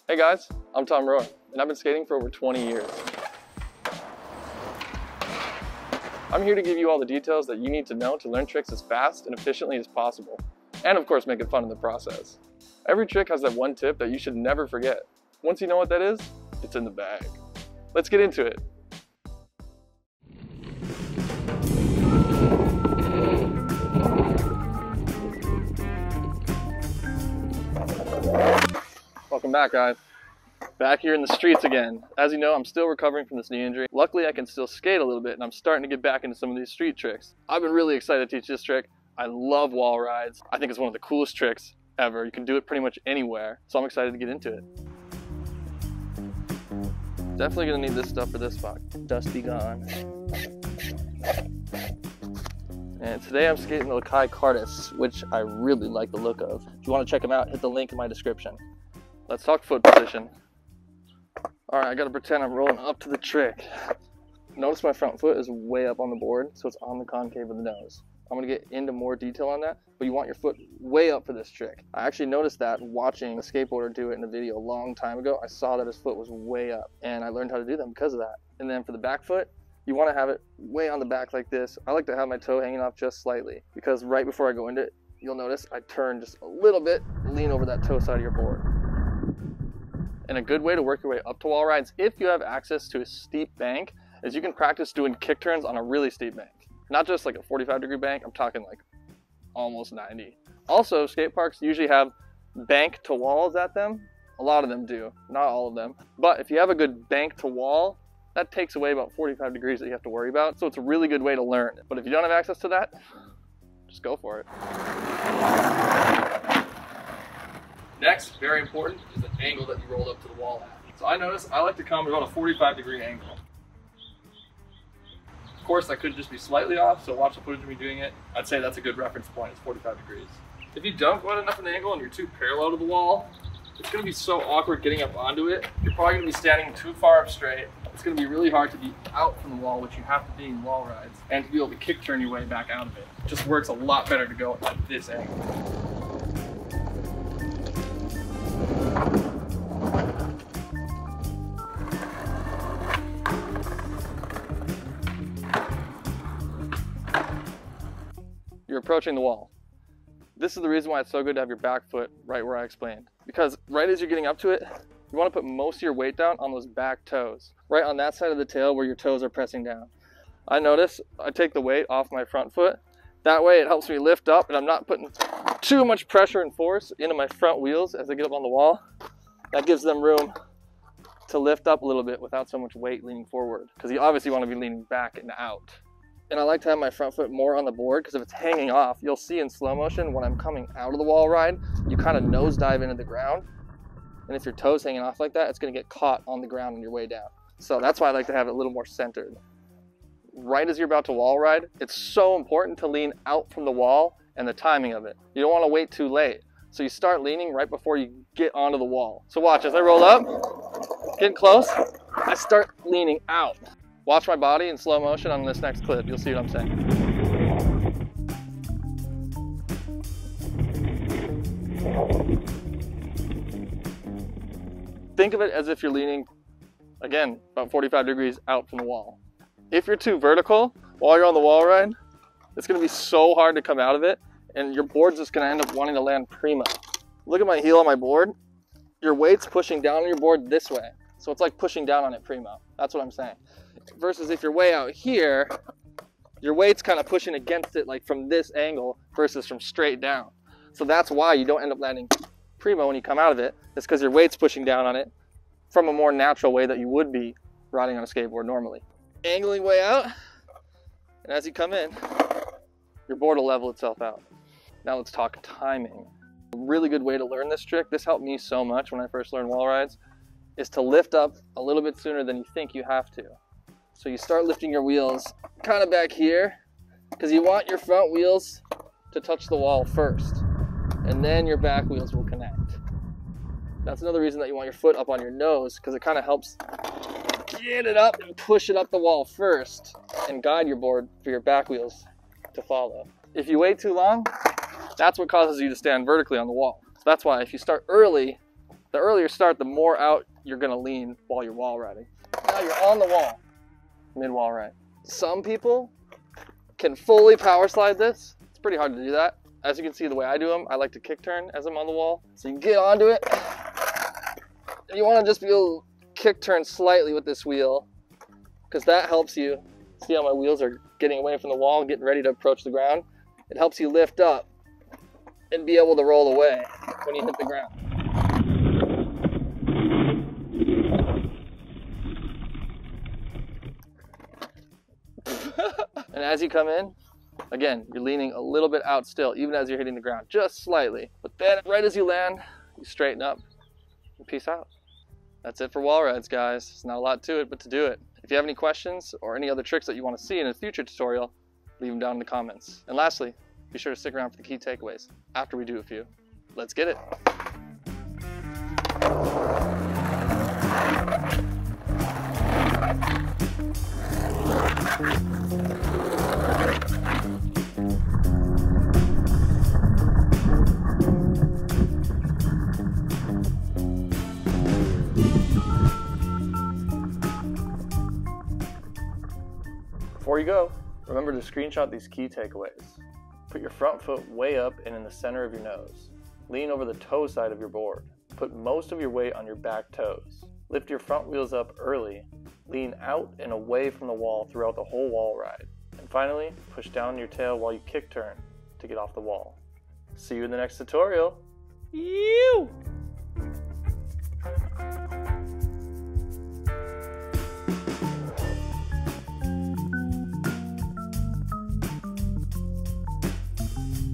Hey guys, I'm Tom Roy, and I've been skating for over 20 years. I'm here to give you all the details that you need to know to learn tricks as fast and efficiently as possible, and of course make it fun in the process. Every trick has that one tip that you should never forget. Once you know what that is, it's in the bag. Let's get into it. Welcome back, guys. Back here in the streets again. As you know, I'm still recovering from this knee injury. Luckily, I can still skate a little bit, and I'm starting to get back into some of these street tricks. I've been really excited to teach this trick. I love wall rides. I think it's one of the coolest tricks ever. You can do it pretty much anywhere, so I'm excited to get into it. Definitely gonna need this stuff for this spot. Dust be gone. And today I'm skating the Kai Cardis, which I really like the look of. If you want to check them out, hit the link in my description. Let's talk foot position. All right, I gotta pretend I'm rolling up to the trick. Notice my front foot is way up on the board, so it's on the concave of the nose. I'm gonna get into more detail on that, but you want your foot way up for this trick. I actually noticed that watching a skateboarder do it in a video a long time ago. I saw that his foot was way up, and I learned how to do them because of that. And then for the back foot, you wanna have it way on the back like this. I like to have my toe hanging off just slightly, because right before I go into it, you'll notice I turn just a little bit, lean over that toe side of your board. And a good way to work your way up to wall rides, if you have access to a steep bank, is you can practice doing kick turns on a really steep bank. Not just like a 45-degree bank, I'm talking like almost 90. Also, skate parks usually have bank to walls at them. A lot of them do, not all of them. But if you have a good bank to wall, that takes away about 45 degrees that you have to worry about. So it's a really good way to learn. But if you don't have access to that, just go for it. Next, very important, is the angle that you rolled up to the wall at. So I notice I like to come about a 45-degree angle. Of course, that could just be slightly off, so watch the footage of me doing it. I'd say that's a good reference point, it's 45 degrees. If you don't go at enough of an angle and you're too parallel to the wall, it's gonna be so awkward getting up onto it. You're probably gonna be standing too far up straight. It's gonna be really hard to be out from the wall, which you have to be in wall rides, and to be able to kick turn your way back out of it. It just works a lot better to go at this angle. You're approaching the wall. This is the reason why it's so good to have your back foot right where I explained. Because right as you're getting up to it, you want to put most of your weight down on those back toes, right on that side of the tail where your toes are pressing down. I notice I take the weight off my front foot. That way it helps me lift up and I'm not putting too much pressure and force into my front wheels as I get up on the wall. That gives them room to lift up a little bit without so much weight leaning forward, because you obviously want to be leaning back and out. And I like to have my front foot more on the board, because if it's hanging off, you'll see in slow motion when I'm coming out of the wall ride, you kind of nosedive into the ground. And if your toe's hanging off like that, it's going to get caught on the ground on your way down. So that's why I like to have it a little more centered. Right as you're about to wall ride, it's so important to lean out from the wall and the timing of it. You don't want to wait too late. So you start leaning right before you get onto the wall. So watch, as I roll up, getting close, I start leaning out. Watch my body in slow motion on this next clip. You'll see what I'm saying. Think of it as if you're leaning, again, about 45 degrees out from the wall. If you're too vertical while you're on the wall ride, it's gonna be so hard to come out of it, and your board's just gonna end up wanting to land primo. Look at my heel on my board. Your weight's pushing down on your board this way. So it's like pushing down on it primo. That's what I'm saying. Versus if you're way out here, your weight's kind of pushing against it like from this angle versus from straight down. So that's why you don't end up landing primo when you come out of it. It's because your weight's pushing down on it from a more natural way that you would be riding on a skateboard normally. Angling way out, and as you come in, your board will level itself out. Now let's talk timing. A really good way to learn this trick, this helped me so much when I first learned wall rides, is to lift up a little bit sooner than you think you have to. So you start lifting your wheels kind of back here, because you want your front wheels to touch the wall first, and then your back wheels will connect. That's another reason that you want your foot up on your nose, because it kind of helps get it up and push it up the wall first and guide your board for your back wheels to follow. If you wait too long, that's what causes you to stand vertically on the wall. So that's why if you start early, The earlier you start, the more out you're gonna lean while you're wall riding. Now you're on the wall, mid-wall ride. Some people can fully power slide this. It's pretty hard to do that. As you can see, the way I do them, I like to kick turn as I'm on the wall. So you get onto it. And you wanna just be able to kick turn slightly with this wheel, because that helps you. See how my wheels are getting away from the wall, getting ready to approach the ground? It helps you lift up and be able to roll away when you hit the ground. And as you come in, again, you're leaning a little bit out still, even as you're hitting the ground, just slightly. But then right as you land, you straighten up and peace out. That's it for wall rides, guys. There's not a lot to it, but to do it. If you have any questions or any other tricks that you want to see in a future tutorial, leave them down in the comments. And lastly, be sure to stick around for the key takeaways after we do a few. Let's get it. Before you go, remember to screenshot these key takeaways. Put your front foot way up and in the center of your nose. Lean over the toe side of your board. Put most of your weight on your back toes. Lift your front wheels up early. Lean out and away from the wall throughout the whole wall ride. And finally, push down your tail while you kick turn to get off the wall. See you in the next tutorial. Ew!